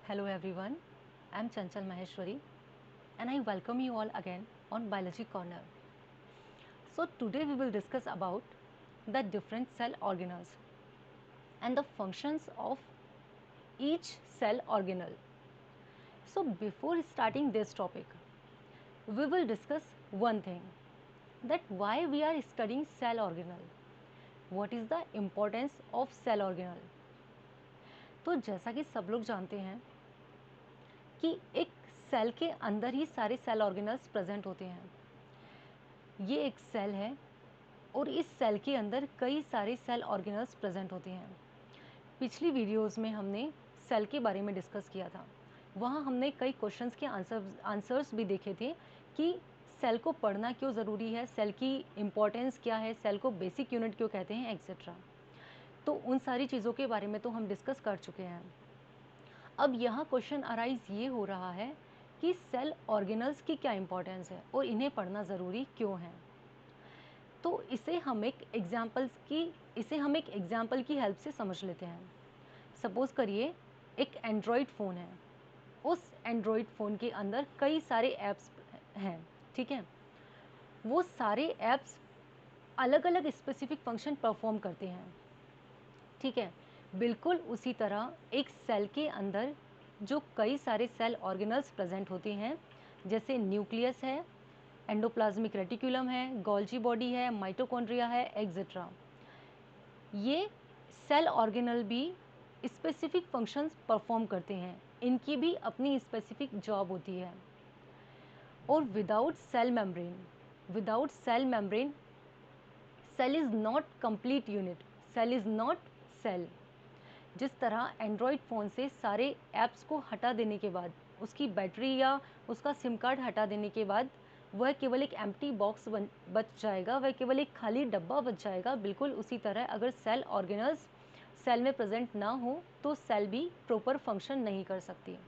Hello everyone, I am Chanchal Maheshwari and I welcome you all again on Biology Corner. So today we will discuss about the different cell organelles and the functions of each cell organelle. So before starting this topic, we will discuss one thing, that why we are studying cell organelle. What is the importance of cell organelle? तो जैसा कि सब लोग जानते हैं कि एक cell के अंदर ही सारे सेल ऑर्गेनल्स प्रेजेंट होते हैं। ये एक सेल है और इस सेल के अंदर कई सारे सेल ऑर्गेनल्स प्रेजेंट होते हैं। पिछली वीडियोस में हमने सेल के बारे में डिस्कस किया था। वहाँ हमने कई क्वेश्चंस के आंसर्स भी देखे थे कि सेल को पढ़ना क्यों ज़रूरी है, सेल की इम्पोर्टेंस क्या है, सेल को बेसिक यूनिट क्यों कहते हैं, एक्सेट्रा। तो उन सारी चीज़ों के बारे में तो हम डिस्कस कर चुके हैं। अब यहाँ क्वेश्चन अराइज ये हो रहा है कि सेल ऑर्गेनल्स की क्या इंपॉर्टेंस है और इन्हें पढ़ना ज़रूरी क्यों है। तो इसे हम एक एग्जाम्पल की हेल्प से समझ लेते हैं। सपोज करिए एक एंड्रॉयड फ़ोन है, उस एंड्रॉयड फ़ोन के अंदर कई सारे ऐप्स हैं, ठीक है। वो सारे ऐप्स अलग अलग स्पेसिफिक फंक्शन परफॉर्म करते हैं, ठीक है। बिल्कुल उसी तरह एक सेल के अंदर जो कई सारे सेल ऑर्गेनल्स प्रेजेंट होते हैं, जैसे न्यूक्लियस है, एंडोप्लाज्मिक रेटिकुलम है, गोल्जी बॉडी है, माइटोकॉन्ड्रिया है, एक्सेट्रा। ये सेल ऑर्गेनल भी स्पेसिफिक फंक्शंस परफॉर्म करते हैं, इनकी भी अपनी स्पेसिफिक जॉब होती है। और without cell membrane cell is not complete unit, cell is not cell. जिस तरह एंड्रॉयड फ़ोन से सारे ऐप्स को हटा देने के बाद, उसकी बैटरी या उसका सिम कार्ड हटा देने के बाद वह केवल एक एम्प्टी बॉक्स बच जाएगा, वह केवल एक खाली डब्बा बच जाएगा। बिल्कुल उसी तरह अगर सेल ऑर्गेनल्स सेल में प्रेजेंट ना हो तो सेल भी प्रॉपर फंक्शन नहीं कर सकती।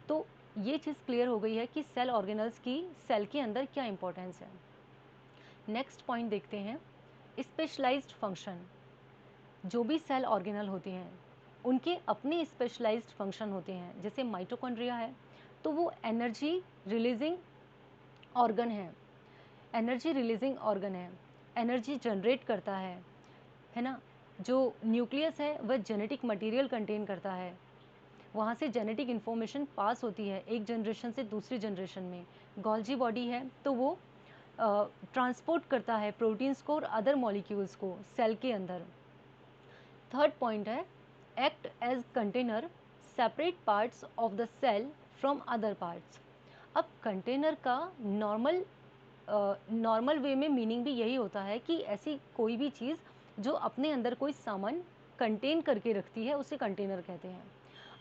तो ये चीज़ क्लियर हो गई है कि सेल ऑर्गेनल्स की सेल के अंदर क्या इंपॉर्टेंस है। नेक्स्ट पॉइंट देखते हैं, स्पेशलाइज्ड फंक्शन। जो भी सेल ऑर्गेनल होते हैं उनके अपने स्पेशलाइज्ड फंक्शन होते हैं। जैसे माइटोकॉन्ड्रिया है तो वो एनर्जी रिलीजिंग ऑर्गन है, एनर्जी जनरेट करता है ना। जो न्यूक्लियस है वह जेनेटिक मटेरियल कंटेन करता है, वहाँ से जेनेटिक इन्फॉर्मेशन पास होती है एक जनरेशन से दूसरी जनरेशन में। गोल्जी बॉडी है तो वो ट्रांसपोर्ट करता है प्रोटीन्स को और अदर मॉलिक्यूल्स को सेल के अंदर। थर्ड पॉइंट है, act as container separate parts of the cell from other parts. अब कंटेनर का नॉर्मल वे में मीनिंग भी यही होता है कि ऐसी कोई भी चीज़ जो अपने अंदर कोई सामान कंटेन करके रखती है उसे कंटेनर कहते हैं।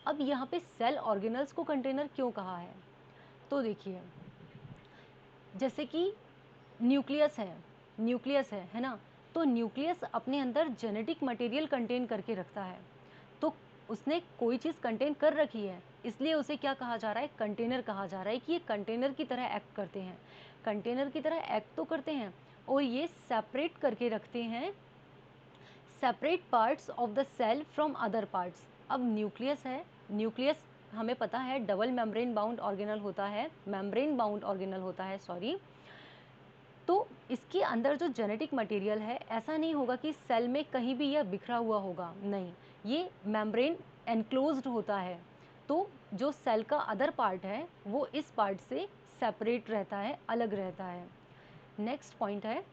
अब यहाँ पे सेल ऑर्गेनल्स को कंटेनर क्यों कहा है, तो देखिए जैसे कि न्यूक्लियस है ना। तो न्यूक्लियस अपने अंदर जेनेटिक मटेरियल कंटेन करके रखता है, तो उसने कोई चीज़ कंटेन कर रखी है, इसलिए उसे क्या कहा जा रहा है, कंटेनर कहा जा रहा है कि ये कंटेनर की तरह एक्ट करते हैं। कंटेनर की तरह एक्ट तो करते हैं और ये सेपरेट करके रखते हैं separate parts of the cell from other parts. अब न्यूक्लियस हमें पता है डबल मेम्ब्रेन बाउंड ऑर्गेनल होता है, सॉरी। तो इसके अंदर जो जेनेटिक मटेरियल है, ऐसा नहीं होगा कि सेल में कहीं भी यह बिखरा हुआ होगा, नहीं, ये मेम्ब्रेन एनक्लोज्ड होता है। तो जो सेल का अदर पार्ट है वो इस पार्ट से सेपरेट रहता है, अलग रहता है। नेक्स्ट पॉइंट है,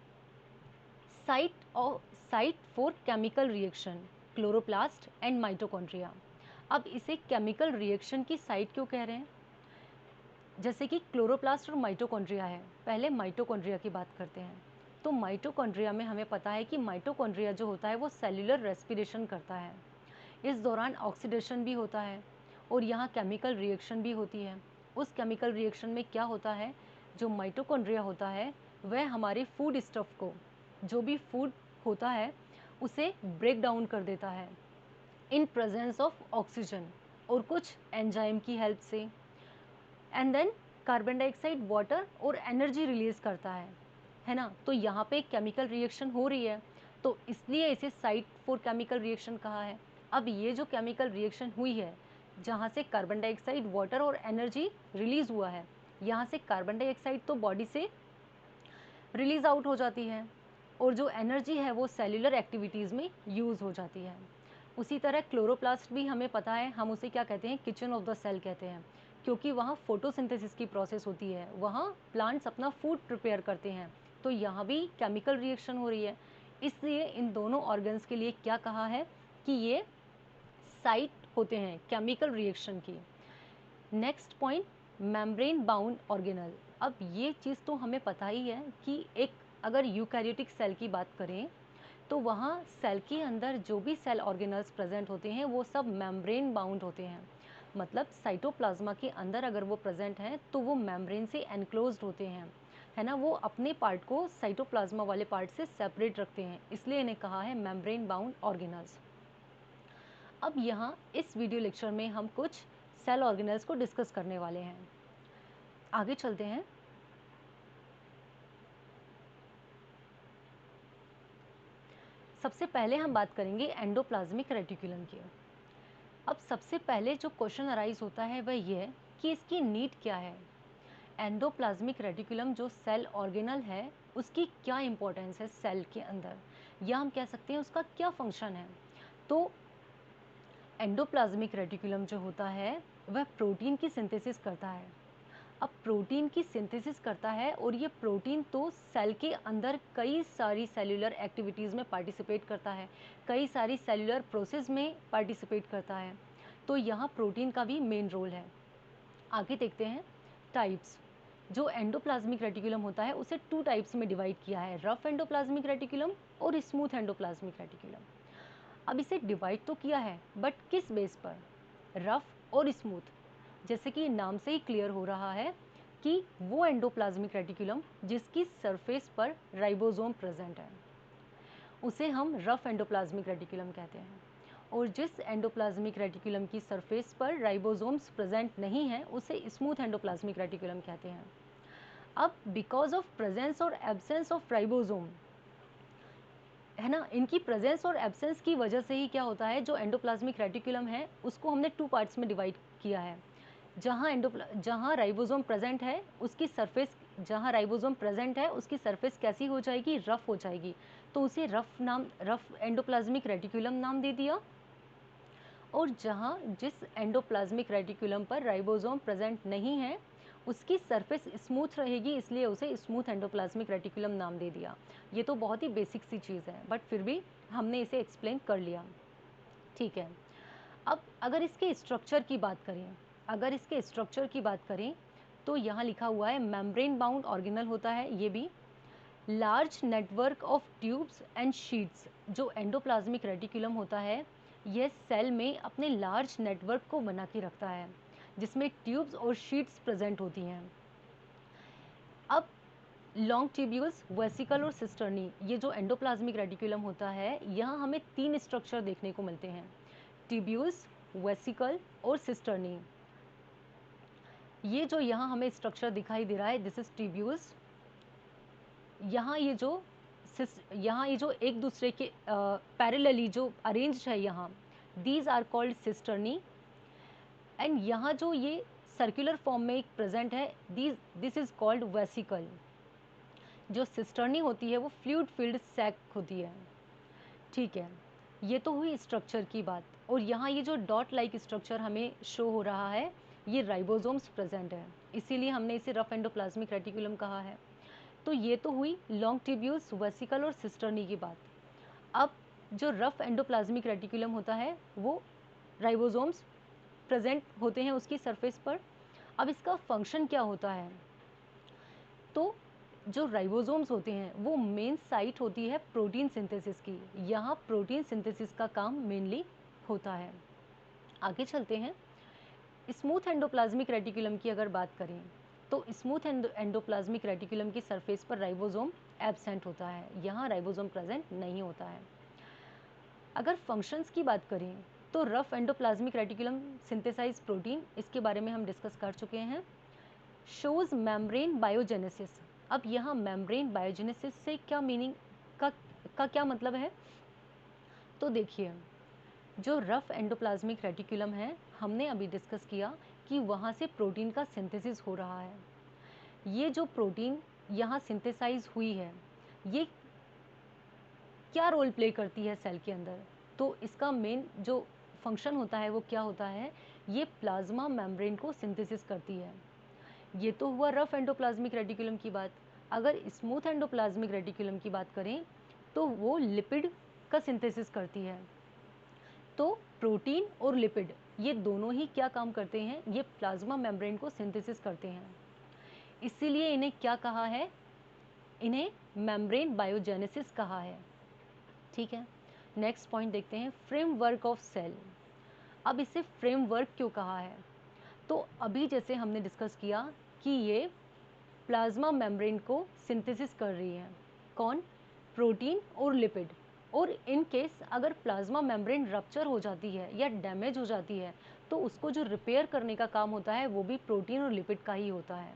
site for chemical reaction, chloroplast and mitochondria. अब इसे केमिकल रिएक्शन की साइट क्यों कह रहे हैं, जैसे कि क्लोरोप्लास्ट और माइटोकॉन्ड्रिया है। पहले माइटोकॉन्ड्रिया की बात करते हैं। तो माइटोकॉन्ड्रिया में हमें पता है कि माइटोकॉन्ड्रिया जो होता है वो सेल्यूलर रेस्पिरेशन करता है, इस दौरान ऑक्सीडेशन भी होता है और यहाँ केमिकल रिएक्शन भी होती है। उस केमिकल रिएक्शन में क्या होता है, जो माइटोकॉन्ड्रिया होता है वह हमारे फूड स्टफ को, जो भी फूड होता है उसे ब्रेक डाउन कर देता है इन प्रेजेंस ऑफ ऑक्सीजन और कुछ एंजाइम की हेल्प से, and then carbon dioxide, water और एनर्जी रिलीज करता है ना। तो यहाँ पे केमिकल रिएक्शन हो रही है, तो इसलिए इसे साइट फॉर केमिकल रिएक्शन कहा है। अब ये जो केमिकल रिएक्शन हुई है, जहाँ से कार्बन डाइऑक्साइड, वाटर और एनर्जी रिलीज हुआ है, यहाँ से कार्बन डाइऑक्साइड तो बॉडी से रिलीज आउट हो जाती है और जो एनर्जी है वो सेल्यूलर एक्टिविटीज़ में यूज़ हो जाती है। उसी तरह क्लोरोप्लास्ट भी हमें पता है, हम उसे क्या कहते हैं, किचन ऑफ द सेल कहते हैं, क्योंकि वहाँ फोटोसिंथेसिस की प्रोसेस होती है, वहाँ प्लांट्स अपना फूड प्रिपेयर करते हैं। तो यहाँ भी केमिकल रिएक्शन हो रही है, इसलिए इन दोनों ऑर्गन्स के लिए क्या कहा है कि ये साइट होते हैं केमिकल रिएक्शन की। Next point, membrane bound organelle. अब ये चीज़ तो हमें पता ही है कि एक अगर यूकैरियोटिक सेल की बात करें तो वहाँ सेल के अंदर जो भी सेल ऑर्गेनल्स प्रेजेंट होते हैं वो सब मेम्ब्रेन बाउंड होते हैं। मतलब साइटोप्लाज्मा के अंदर अगर वो प्रेजेंट हैं तो वो मेम्ब्रेन से एनक्लोज्ड होते हैं, है ना, वो अपने पार्ट को साइटोप्लाज्मा वाले पार्ट से सेपरेट रखते हैं, इसलिए इन्हें कहा है मेम्ब्रेन बाउंड ऑर्गेनल्स। अब यहाँ इस वीडियो लेक्चर में हम कुछ सेल ऑर्गेनल्स को डिस्कस करने वाले हैं। आगे चलते हैं। सबसे पहले हम बात करेंगे एंडोप्लाज्मिक रेटिकुलम की। अब सबसे पहले जो क्वेश्चन अराइज होता है वह यह कि इसकी नीड क्या है। एंडोप्लाज्मिक रेटिकुलम जो सेल ऑर्गेनल है उसकी क्या इंपॉर्टेंस है सेल के अंदर, या हम कह सकते हैं उसका क्या फंक्शन है। तो एंडोप्लाज्मिक रेटिकुलम जो होता है वह प्रोटीन की सिंथेसिस करता है। अब प्रोटीन की सिंथेसिस करता है और ये प्रोटीन तो सेल के अंदर कई सारी सेल्यूलर एक्टिविटीज़ में पार्टिसिपेट करता है, कई सारी सेल्यूलर प्रोसेस में पार्टिसिपेट करता है। तो यहाँ प्रोटीन का भी मेन रोल है। आगे देखते हैं टाइप्स। जो एंडोप्लाज्मिक रेटिकुलम होता है उसे 2 टाइप्स में डिवाइड किया है, रफ एंडोप्लाज्मिक रेटिकुलम और स्मूथ एंडोप्लाज्मिक रेटिकुलम। अब इसे डिवाइड तो किया है बट किस बेस पर, रफ और स्मूथ। जैसे कि नाम से ही क्लियर हो रहा है कि वो एंडोप्लाज्मिक रेटिकुलम जिसकी सरफेस पर राइबोसोम प्रेजेंट है उसे हम रफ एंडोप्लाज्मिक रेटिकुलम कहते हैं, और जिस एंडोप्लाज्मिक रेटिकुलम की सरफेस पर राइबोसोम्स प्रेजेंट नहीं है उसे स्मूथ एंडोप्लाज्मिक रेटिकुलम कहते हैं। अब बिकॉज ऑफ प्रेजेंस और एब्सेंस ऑफ राइबोसोम, है ना, इनकी प्रेजेंस और एब्सेंस की वजह से ही क्या होता है, जो एंडोप्लाज्मिक रेटिकुलम है उसको हमने 2 पार्ट्स में डिवाइड किया है। जहाँ राइबोसोम प्रेजेंट है उसकी सरफेस, जहाँ राइबोसोम प्रेजेंट है उसकी सरफेस कैसी हो जाएगी, रफ हो जाएगी, तो उसे रफ एंडोप्लाज्मिक रेटिकुलम नाम दे दिया। और जहाँ जिस एंडोप्लाज्मिक रेटिकुलम पर राइबोसोम प्रेजेंट नहीं है उसकी सरफेस स्मूथ रहेगी, इसलिए उसे स्मूथ एंडोप्लाज्मिक रेटिकुलम नाम दे दिया। ये तो बहुत ही बेसिक सी चीज़ है बट फिर भी हमने इसे एक्सप्लेन कर लिया, ठीक है। अब अगर इसके स्ट्रक्चर की बात करें, तो यहाँ लिखा हुआ है मेम्ब्रेन बाउंड ऑर्गेनल होता है ये भी। Large network of tubes and sheets, जो एंडोप्लाज्मिक रेटिकुलम होता है यह सेल में अपने लार्ज नेटवर्क को बना के रखता है जिसमें ट्यूब्स और शीट्स प्रेजेंट होती हैं। अब लॉन्ग ट्यूब्यूल्स, वेसिकल और सिस्टर्नी, ये जो एंडोप्लाज्मिक रेटिकुलम होता है यहाँ हमें 3 स्ट्रक्चर देखने को मिलते हैं, ट्यूब्यूल्स, वेसिकल और सिस्टर्नी। ये जो यहाँ हमें स्ट्रक्चर दिखाई दे रहा है दिस इज ट्यूब्यूल्स। यहाँ ये जो एक दूसरे के पैरेलली जो अरेंज्ड है यहाँ, these are called cisternae. And यहाँ जो ये सर्कुलर फॉर्म में एक प्रेजेंट है दिस इज कॉल्ड वेसिकल। जो सिस्टर्नी होती है वो फ्लूइड फिल्ड सैक होती है, ठीक है। ये तो हुई स्ट्रक्चर की बात, और यहाँ ये जो डॉट लाइक स्ट्रक्चर हमें शो हो रहा है ये राइबोसोम्स प्रेजेंट है, इसीलिए हमने इसे रफ एंडोप्लाज्मिक रेटिकुलम कहा है। तो ये तो हुई लॉन्ग ट्यूब्यूल्स, वेसिकल और सिस्टर्नी की बात। अब जो रफ एंडोप्लाज्मिक रेटिकुलम होता है वो राइबोसोम्स प्रेजेंट होते हैं उसकी सरफेस पर। अब इसका फंक्शन क्या होता है, तो जो राइबोसोम्स होते हैं वो मेन साइट होती है प्रोटीन सिंथेसिस की, यहाँ प्रोटीन सिंथेसिस का काम मेनली होता है। आगे चलते हैं। स्मूथ एंडोप्लाज्मिक रेटिकुलम की अगर बात करें तो स्मूथ एंडोप्लाज्मिक रेटिकुलम की सरफेस पर राइबोसोम एब्सेंट होता है, यहाँ राइबोसोम प्रेजेंट नहीं होता है। अगर फंक्शंस की बात करें तो rough endoplasmic reticulum synthesise protein, इसके बारे में हम डिस्कस कर चुके हैं। Shows membrane biogenesis. अब यहाँ मेम्ब्रेन बायोजेनेसिस से क्या मीनिंग का क्या मतलब है, तो देखिए जो रफ एंडोप्लाज्मिक रेटिकुलम है, हमने अभी डिस्कस किया कि वहाँ से प्रोटीन का सिंथेसिस हो रहा है। ये जो प्रोटीन यहाँ सिंथेसाइज हुई है, ये क्या रोल प्ले करती है सेल के अंदर? तो इसका मेन जो फंक्शन होता है वो क्या होता है? ये प्लाज्मा मेम्ब्रेन को सिंथेसिस करती है। ये तो हुआ रफ एंडोप्लाज्मिक रेटिकुलम की बात। अगर स्मूथ एंडोप्लाज्मिक रेटिकुलम की बात करें तो वो लिपिड का सिंथेसिस करती है। तो प्रोटीन और लिपिड ये दोनों ही क्या काम करते हैं? ये प्लाज्मा मेम्ब्रेन को सिंथेसिस करते हैं। इसीलिए इन्हें क्या कहा है? इन्हें मेम्ब्रेन बायोजेनेसिस कहा है। ठीक है, नेक्स्ट पॉइंट देखते हैं, फ्रेमवर्क ऑफ सेल। अब इसे फ्रेमवर्क क्यों कहा है? तो अभी जैसे हमने डिस्कस किया कि ये प्लाज्मा मेम्ब्रेन को सिंथेसिस कर रही है। कौन? प्रोटीन और लिपिड। और इन केस अगर प्लाज्मा मेम्ब्रेन रप्चर हो जाती है या डैमेज हो जाती है तो उसको जो रिपेयर करने का काम होता है वो भी प्रोटीन और लिपिड का ही होता है।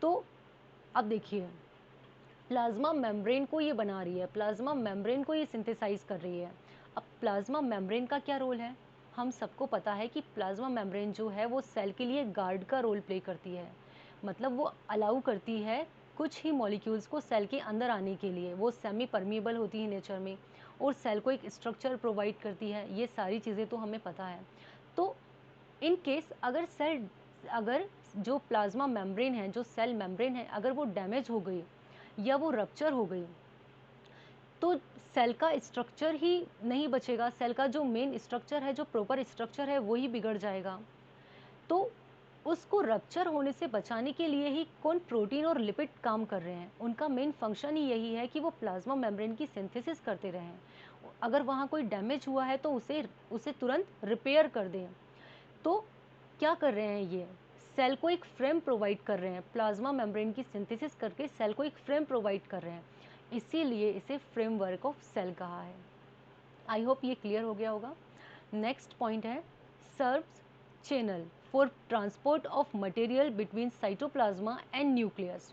तो अब देखिए, प्लाज्मा मेम्ब्रेन को ये बना रही है, प्लाज्मा मेम्ब्रेन को ये सिंथेसाइज कर रही है। अब प्लाज्मा मेम्ब्रेन का क्या रोल है? हम सबको पता है कि प्लाज्मा मेम्ब्रेन जो है वो सेल के लिए गार्ड का रोल प्ले करती है। मतलब वो अलाउ करती है कुछ ही मॉलिक्यूल्स को सेल के अंदर आने के लिए। वो सेमी परमिएबल होती है नेचर में और सेल को एक स्ट्रक्चर प्रोवाइड करती है। ये सारी चीज़ें तो हमें पता है। तो इन केस अगर जो प्लाज्मा मेम्ब्रेन है, जो सेल मेम्ब्रेन है, अगर वो डैमेज हो गई या वो रप्चर हो गई तो सेल का स्ट्रक्चर ही नहीं बचेगा। सेल का जो मेन स्ट्रक्चर है, जो प्रॉपर स्ट्रक्चर है, वो ही बिगड़ जाएगा। तो उसको रप्चर होने से बचाने के लिए ही कौन? प्रोटीन और लिपिड काम कर रहे हैं। उनका मेन फंक्शन ही यही है कि वो प्लाज्मा मेम्ब्रेन की सिंथेसिस करते रहें। अगर वहाँ कोई डैमेज हुआ है तो उसे तुरंत रिपेयर कर दें। तो क्या कर रहे हैं ये? सेल को एक फ्रेम प्रोवाइड कर रहे हैं। प्लाज्मा मेम्ब्रेन की सिंथेसिस करके सेल को एक फ्रेम प्रोवाइड कर रहे हैं। इसीलिए इसे फ्रेमवर्क ऑफ सेल कहा है। आई होप ये क्लियर हो गया होगा। नेक्स्ट पॉइंट है, serves channel for transport of material between cytoplasm and nucleus.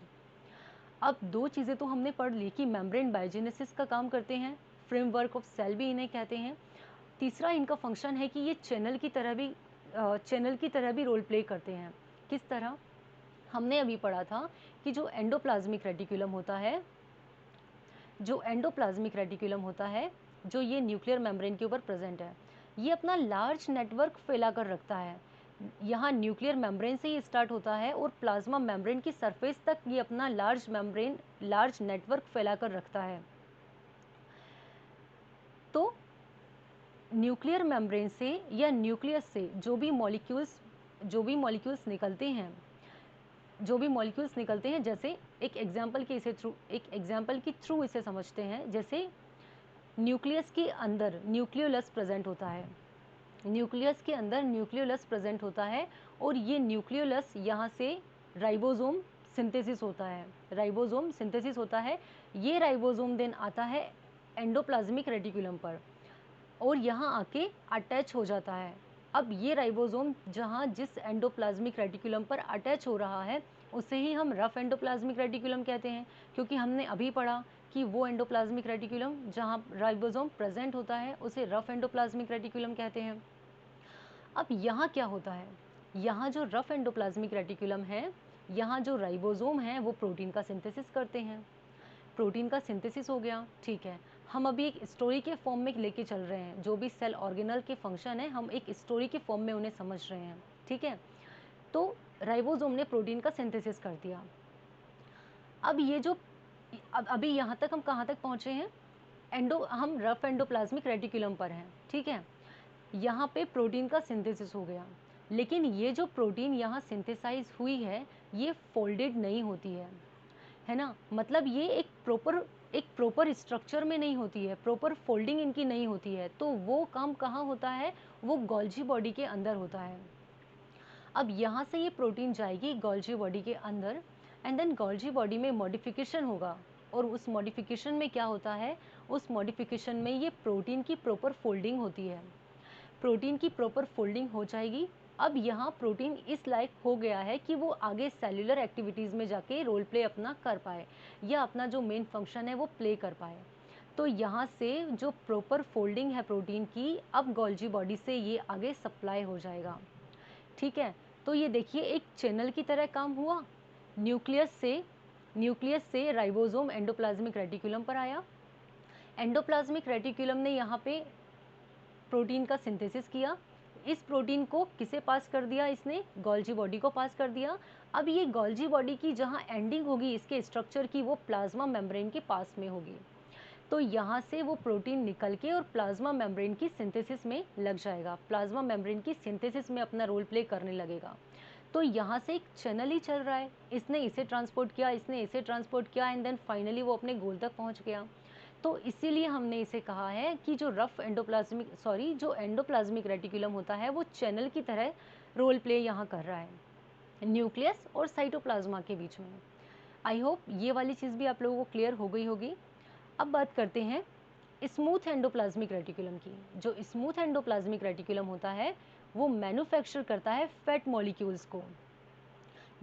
अब दो चीज़ें तो हमने पढ़ ली कि मेम्ब्रेन बायोजेनेसिस का काम करते हैं, फ्रेमवर्क ऑफ सेल भी इन्हें कहते हैं। तीसरा इनका फंक्शन है कि ये चैनल की तरह भी रोल प्ले करते हैं। किस तरह? हमने अभी पढ़ा था कि जो एंडोप्लाज्मिक रेटिकुलम होता है, जो ये न्यूक्लियर मेम्ब्रेन के ऊपर प्रेजेंट है, ये अपना लार्ज नेटवर्क फैला कर रखता है। यहाँ न्यूक्लियर मेम्ब्रेन से ही स्टार्ट होता है और प्लाज्मा मेम्ब्रेन की सरफेस तक ये अपना लार्ज नेटवर्क फैला कर रखता है। तो न्यूक्लियर मेम्ब्रेन से या न्यूक्लियस से जो भी मॉलिक्यूल्स निकलते हैं, जैसे एक एग्जाम्पल के थ्रू इसे समझते हैं। जैसे न्यूक्लियस के अंदर न्यूक्लियोलस प्रेजेंट होता है। न्यूक्लियस के अंदर न्यूक्लियोलस प्रेजेंट होता है और ये न्यूक्लियोलस यहाँ से राइबोसोम सिंथेसिस होता है। ये राइबोसोम देन आता है एंडोप्लाज्मिक रेटिकुलम पर और यहाँ आके अटैच हो जाता है। अब ये राइबोसोम जिस एंडोप्लाज्मिक रेटिकुलम पर अटैच हो रहा है उसे ही हम रफ एंडोप्लाज्मिक रेटिकुलम कहते हैं, क्योंकि हमने अभी पढ़ा कि वो एंडोप्लाज्मिक रेटिकुलम जहाँ राइबोसोम प्रेजेंट होता है उसे रफ एंडोप्लाज्मिक रेटिकुलम कहते हैं। अब यहाँ क्या होता है? यहाँ जो रफ एंडोप्लाज्मिक रेटिकुलम है, यहाँ जो राइबोसोम है वो प्रोटीन का सिंथेसिस करते हैं। प्रोटीन का सिंथेसिस हो गया, ठीक है। हम अभी एक स्टोरी के फॉर्म में लेके चल रहे हैं। जो भी सेल ऑर्गेनल के फंक्शन है हम एक स्टोरी के फॉर्म में उन्हें समझ रहे हैं, ठीक है। तो राइबोसोम ने प्रोटीन का सिंथेसिस कर दिया। अभी यहाँ तक हम कहाँ तक पहुँचे हैं? हम रफ एंडोप्लाज्मिक रेटिकुलम पर हैं, ठीक है। यहाँ पे प्रोटीन का सिंथेसिस हो गया, लेकिन ये जो प्रोटीन यहाँ सिंथेसाइज हुई है ये फोल्डेड नहीं होती है ना। मतलब ये एक प्रॉपर स्ट्रक्चर में नहीं होती है, प्रॉपर फोल्डिंग इनकी नहीं होती है। तो वो काम कहाँ होता है? वो गोल्जी बॉडी के अंदर होता है। अब यहाँ से ये प्रोटीन जाएगी गोल्जी बॉडी के अंदर एंड देन गोल्जी बॉडी में मॉडिफिकेशन होगा और उस मॉडिफिकेशन में क्या होता है? उस मॉडिफिकेशन में ये प्रोटीन की प्रॉपर फोल्डिंग होती है। प्रोटीन की प्रॉपर फोल्डिंग हो जाएगी। अब यहाँ प्रोटीन इस लायक हो गया है कि वो आगे सेल्युलर एक्टिविटीज़ में जाके रोल प्ले अपना कर पाए या अपना जो मेन फंक्शन है वो प्ले कर पाए। तो यहाँ से जो प्रॉपर फोल्डिंग है प्रोटीन की, अब गोल्जी बॉडी से ये आगे सप्लाई हो जाएगा। ठीक है, तो ये देखिए एक चैनल की तरह काम हुआ। न्यूक्लियस से राइबोसोम एंडोप्लाज्मिक रेटिकुलम पर आया। एंडोप्लाज्मिक रेटिकुलम ने यहाँ पे प्रोटीन का सिंथेसिस किया। इस प्रोटीन को किसे पास कर दिया, इसने गोल्जी बॉडी को पास कर दिया। अब ये गोल्जी बॉडी की जहाँ एंडिंग होगी इसके स्ट्रक्चर की, वो प्लाज्मा मेम्ब्रेन के पास में होगी। तो यहाँ से वो प्रोटीन निकल के और प्लाज्मा मेम्ब्रेन की सिंथेसिस में लग जाएगा, प्लाज्मा मेम्ब्रेन की सिंथेसिस में अपना रोल प्ले करने लगेगा। तो यहाँ से एक चैनल ही चल रहा है, इसने इसे ट्रांसपोर्ट किया, इसने इसे ट्रांसपोर्ट किया, एंड देन फाइनली वो अपने गोल तक पहुँच गया। तो इसीलिए हमने इसे कहा है कि जो जो एंडोप्लाज्मिक रेटिकुलम होता है वो चैनल की तरह रोल प्ले यहाँ कर रहा है न्यूक्लियस और साइटोप्लाज्मा के बीच में। आई होप ये वाली चीज़ भी आप लोगों को क्लियर हो गई होगी। अब बात करते हैं स्मूथ एंडोप्लाज्मिक रेटिकुलम की। जो स्मूथ एंडोप्लाज्मिक रेटिकुलम होता है वो मैन्युफैक्चर करता है फैट मॉलिक्यूल्स को,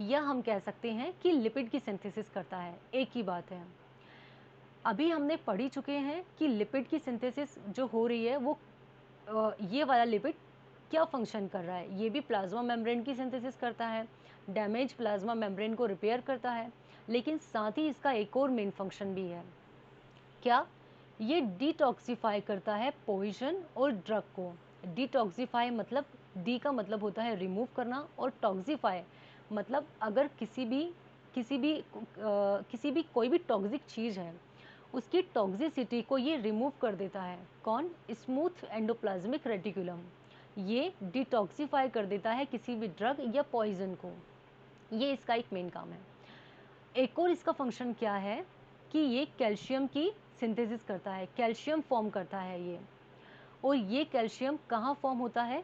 या हम कह सकते हैं कि लिपिड की सिंथेसिस करता है। एक ही बात है, अभी हमने पढ़ ही चुके हैं कि लिपिड की सिंथेसिस जो हो रही है वो ये वाला लिपिड क्या फंक्शन कर रहा है, ये भी प्लाज्मा मेम्ब्रेन की सिंथेसिस करता है, डैमेज प्लाज्मा मेम्ब्रेन को रिपेयर करता है, लेकिन साथ ही इसका एक और मेन फंक्शन भी है। क्या? ये डिटॉक्सिफाई करता है पॉइजन और ड्रग को। डिटॉक्सिफाई मतलब डी का मतलब होता है रिमूव करना, और टॉक्सिफाई मतलब अगर किसी भी कोई भी टॉक्सिक चीज़ है उसकी टॉक्सिसिटी को ये रिमूव कर देता है। कौन? Smooth endoplasmic reticulum. ये डिटॉक्सिफाई कर देता है किसी भी ड्रग या पॉइजन को, ये इसका एक मेन काम है। एक और इसका फंक्शन क्या है कि ये कैल्शियम की सिंथेसिस करता है, कैल्शियम फॉर्म करता है ये। और ये कैल्शियम कहाँ फॉर्म होता है?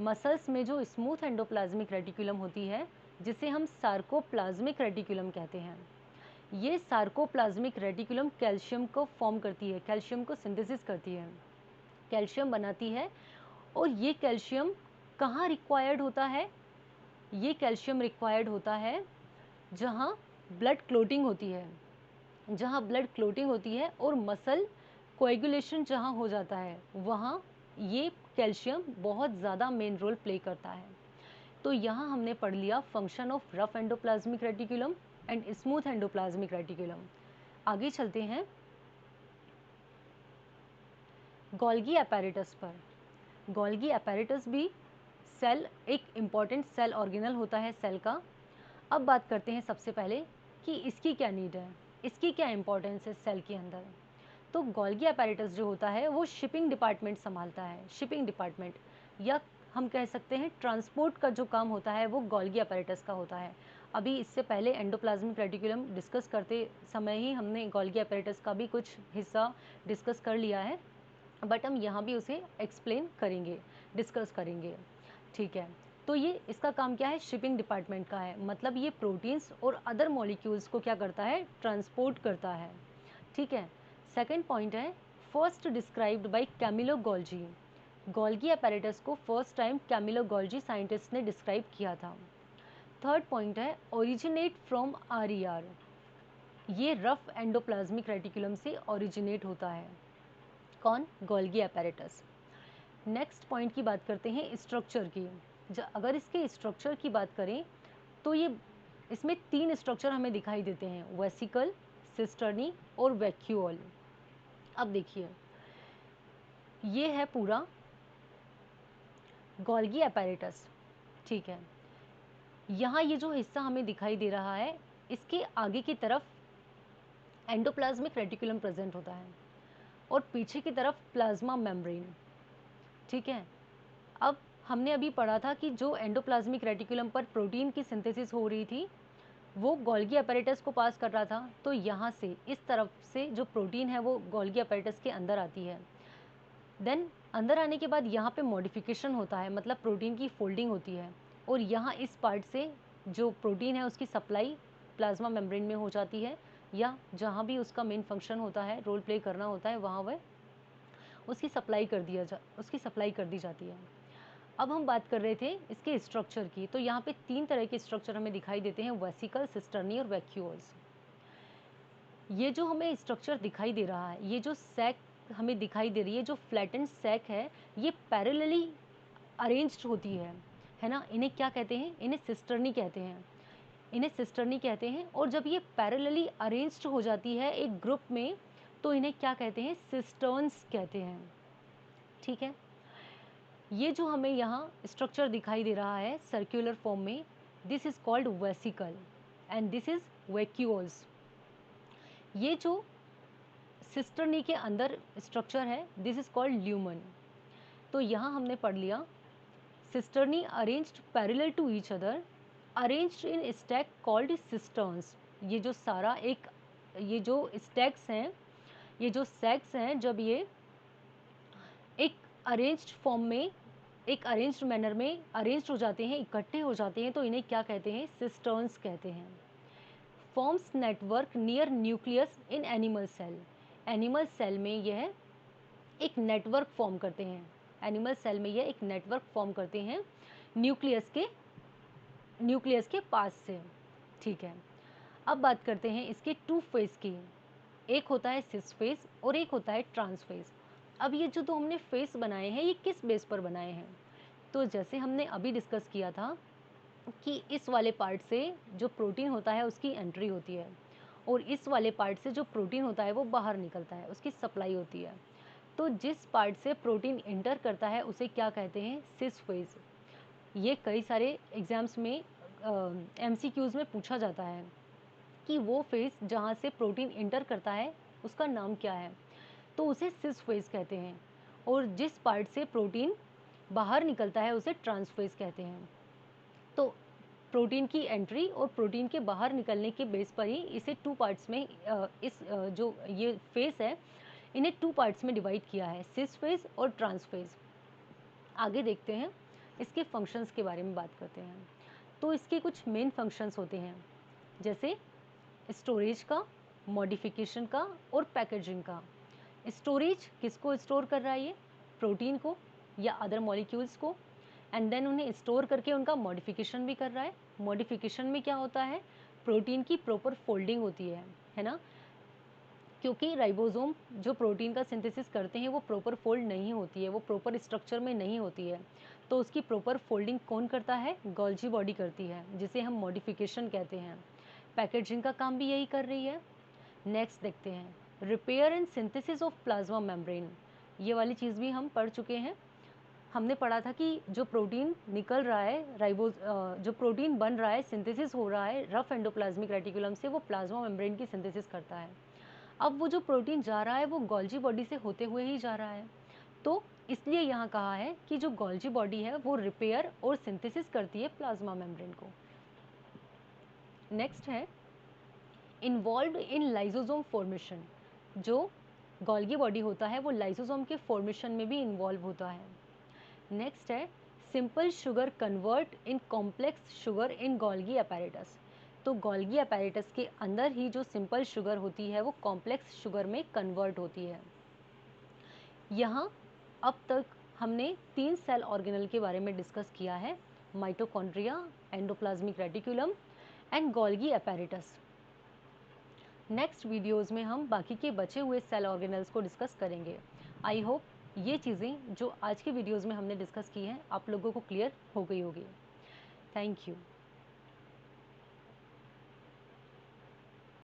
मसल्स में जो स्मूथ एंडोप्लाज्मिक रेटिकुलम होती है, जिसे हम सार्कोप्लाज्मिक रेटिकुलम कहते हैं। ये सार्कोप्लाज्मिक रेटिकुलम कैल्शियम को फॉर्म करती है, कैल्शियम को सिंथेसिस करती है, कैल्शियम बनाती है। और ये कैल्शियम कहाँ रिक्वायर्ड होता है? ये कैल्शियम रिक्वायर्ड होता है जहाँ ब्लड क्लोटिंग होती है, जहाँ ब्लड क्लोटिंग होती है और मसल कोएगुलेशन जहाँ हो जाता है, वहाँ ये कैल्शियम बहुत ज़्यादा मेन रोल प्ले करता है। तो यहाँ हमने पढ़ लिया function of rough endoplasmic reticulum and smooth endoplasmic reticulum. आगे चलते हैं गोल्गी अपैरेटस पर। गोल्गी अपैरेटस भी एक इम्पॉर्टेंट सेल ऑर्गेनल होता है सेल का। अब बात करते हैं सबसे पहले कि इसकी क्या नीड है, इसकी क्या इंपॉर्टेंस है सेल के अंदर। तो गोल्गी अपैरेटस जो होता है वो शिपिंग डिपार्टमेंट संभालता है, शिपिंग डिपार्टमेंट, या हम कह सकते हैं ट्रांसपोर्ट का जो काम होता है वो गोल्गी अपैरेटस का होता है। अभी इससे पहले एंडोप्लाज्मिक रेटिकुलम डिस्कस करते समय ही हमने गोल्गी अपैरेटस का भी कुछ हिस्सा डिस्कस कर लिया है, बट हम यहाँ भी उसे एक्सप्लेन करेंगे, डिस्कस करेंगे। ठीक है, तो ये इसका काम क्या है? शिपिंग डिपार्टमेंट का है, मतलब ये प्रोटीन्स और अदर मॉलिक्यूल्स को क्या करता है? ट्रांसपोर्ट करता है। ठीक है, सेकंड पॉइंट है first described by Camillo Golgi. Golgi apparatus को first time Camillo Golgi scientist ने डिस्क्राइब किया था। थर्ड पॉइंट है ओरिजिनेट फ्रॉम RER। ये रफ एंडोप्लाज्मिक रेटिकुलम से ओरिजिनेट होता है। कौन? Golgi apparatus. नेक्स्ट पॉइंट की बात करते हैं स्ट्रक्चर की। अगर इसके स्ट्रक्चर की बात करें तो ये इसमें 3 स्ट्रक्चर हमें दिखाई देते हैं, वेसिकल, सिस्टर्नी और वैक्यूल। अब देखिए ये है पूरा गोल्गी अपैरेटस। ठीक है, यहाँ ये जो हिस्सा हमें दिखाई दे रहा है इसके आगे की तरफ एंडोप्लाज्मिक रेटिकुलम प्रेजेंट होता है और पीछे की तरफ प्लाज्मा मेम्ब्रेन। ठीक है, अब हमने अभी पढ़ा था कि जो एंडोप्लाज्मिक रेटिकुलम पर प्रोटीन की सिंथेसिस हो रही थी वो गोल्गी अपैरेटस को पास कर रहा था। तो यहाँ से इस तरफ से जो प्रोटीन है वो गोल्गी अपैरेटस के अंदर आती है। देन अंदर आने के बाद यहाँ पे मॉडिफिकेशन होता है, मतलब प्रोटीन की फोल्डिंग होती है, और यहाँ इस पार्ट से जो प्रोटीन है उसकी सप्लाई प्लाज्मा मेम्ब्रेन में हो जाती है, या जहाँ भी उसका मेन फंक्शन होता है, रोल प्ले करना होता है, वहाँ वह उसकी सप्लाई कर दी जाती है। अब हम बात कर रहे थे इसके स्ट्रक्चर की, तो यहाँ पे 3 तरह के स्ट्रक्चर हमें दिखाई देते हैं, वेसिकल, सिस्टर्नी और वैक्यूल्स। ये जो हमें स्ट्रक्चर दिखाई दे रहा है, ये जो सैक हमें दिखाई दे रही है, जो फ्लैटेंड सैक है, ये पैरेलली अरेंज्ड होती है ना। इन्हें क्या कहते हैं? इन्हें सिस्टर्नी कहते हैं, इन्हें सिस्टर्नी कहते हैं। और जब ये पैरेलली अरेंज्ड हो जाती है एक ग्रुप में, तो इन्हें क्या कहते हैं? सिस्टर्न्स कहते हैं। ठीक है, ये जो हमें यहाँ स्ट्रक्चर दिखाई दे रहा है सर्कुलर फॉर्म में, this is called vesicle and this is vacuoles. ये जो सिस्टर्नी के अंदर स्ट्रक्चर है, दिस इज कॉल्ड ल्यूमन। तो यहाँ हमने पढ़ लिया cisternae arranged parallel to each other, arranged in stack called cisterns. ये जो सारा एक, ये जो स्टैक्स हैं, ये जो सैक्स हैं, जब ये एक अरेंज्ड फॉर्म में, एक अरेंज्ड मैनर में अरेंज्ड हो जाते हैं, इकट्ठे हो जाते हैं, तो इन्हें क्या कहते हैं? सिस्टर्न्स कहते हैं। Forms network near nucleus in animal cell. Animal cell में यह एक नेटवर्क फॉर्म करते हैं, एनिमल सेल में यह एक नेटवर्क फॉर्म करते हैं न्यूक्लियस के पास से। ठीक है, अब बात करते हैं इसके टू फेज की। एक होता है सिस फेज और एक होता है ट्रांस फेज। अब ये जो तो हमने फेस बनाए हैं, ये किस बेस पर बनाए हैं? तो जैसे हमने अभी डिस्कस किया था कि इस वाले पार्ट से जो प्रोटीन होता है उसकी एंट्री होती है, और इस वाले पार्ट से जो प्रोटीन होता है वो बाहर निकलता है, उसकी सप्लाई होती है। तो जिस पार्ट से प्रोटीन इंटर करता है उसे क्या कहते हैं? सिस फेज। ये कई सारे एग्जाम्स में MCQs में पूछा जाता है कि वो फेज जहाँ से प्रोटीन इंटर करता है उसका नाम क्या है, तो उसे सिस फेज कहते हैं। और जिस पार्ट से प्रोटीन बाहर निकलता है उसे ट्रांसफेज कहते हैं। तो प्रोटीन की एंट्री और प्रोटीन के बाहर निकलने के बेस पर ही इसे टू पार्ट्स में जो ये फेज है, इन्हें टू पार्ट्स में डिवाइड किया है, सिस फेज और ट्रांस फेज। आगे देखते हैं इसके फंक्शंस के बारे में बात करते हैं। तो इसके कुछ मेन फंक्शंस होते हैं, जैसे स्टोरेज का, मॉडिफिकेशन का और पैकेजिंग का। स्टोरेज किसको स्टोर कर रहा है? ये प्रोटीन को या अदर मॉलिक्यूल्स को, एंड देन उन्हें स्टोर करके उनका मॉडिफिकेशन भी कर रहा है। मॉडिफिकेशन में क्या होता है? प्रोटीन की प्रॉपर फोल्डिंग होती है ना, क्योंकि राइबोसोम जो प्रोटीन का सिंथेसिस करते हैं वो प्रॉपर फोल्ड नहीं होती है, वो प्रॉपर स्ट्रक्चर में नहीं होती है। तो उसकी प्रॉपर फोल्डिंग कौन करता है? गोल्जी बॉडी करती है, जिसे हम मॉडिफिकेशन कहते हैं। पैकेजिंग का काम भी यही कर रही है। नेक्स्ट देखते हैं repair and synthesis of plasma membrane. ये वाली चीज़ भी हम पढ़ चुके हैं। हमने पढ़ा था कि जो प्रोटीन निकल रहा है जो प्रोटीन बन रहा है, सिंथेसिस हो रहा है रफ एंडोप्लाज्मिक रेटिकुलम से, वो प्लाज्मा मेम्ब्रेन की सिंथेसिस करता है। अब वो जो प्रोटीन जा रहा है वो गोल्जी बॉडी से होते हुए ही जा रहा है, तो इसलिए यहाँ कहा है कि जो गोल्जी बॉडी है वो रिपेयर और सिंथेसिस करती है प्लाज्मा मेम्ब्रेन को। नेक्स्ट है इन्वॉल्व इन लाइसोसोम फॉर्मेशन। जो गोल्गी बॉडी होता है वो लाइसोसोम के फॉर्मेशन में भी इन्वॉल्व होता है। नेक्स्ट है simple sugar convert in complex sugar in Golgi apparatus. तो गोल्गी अपैरेटस के अंदर ही जो सिंपल शुगर होती है वो कॉम्प्लेक्स शुगर में कन्वर्ट होती है। यहाँ अब तक हमने 3 सेल ऑर्गेनल के बारे में डिस्कस किया है, mitochondria, endoplasmic reticulum and Golgi apparatus. Next videos में हम बाकी के बचे हुए सेल ऑर्गेनल्स को डिस्कस करेंगे। आई होप ये चीज़ें जो आज के वीडियोज़ में हमने डिस्कस की हैं आप लोगों को क्लियर हो गई होगी। Thank you.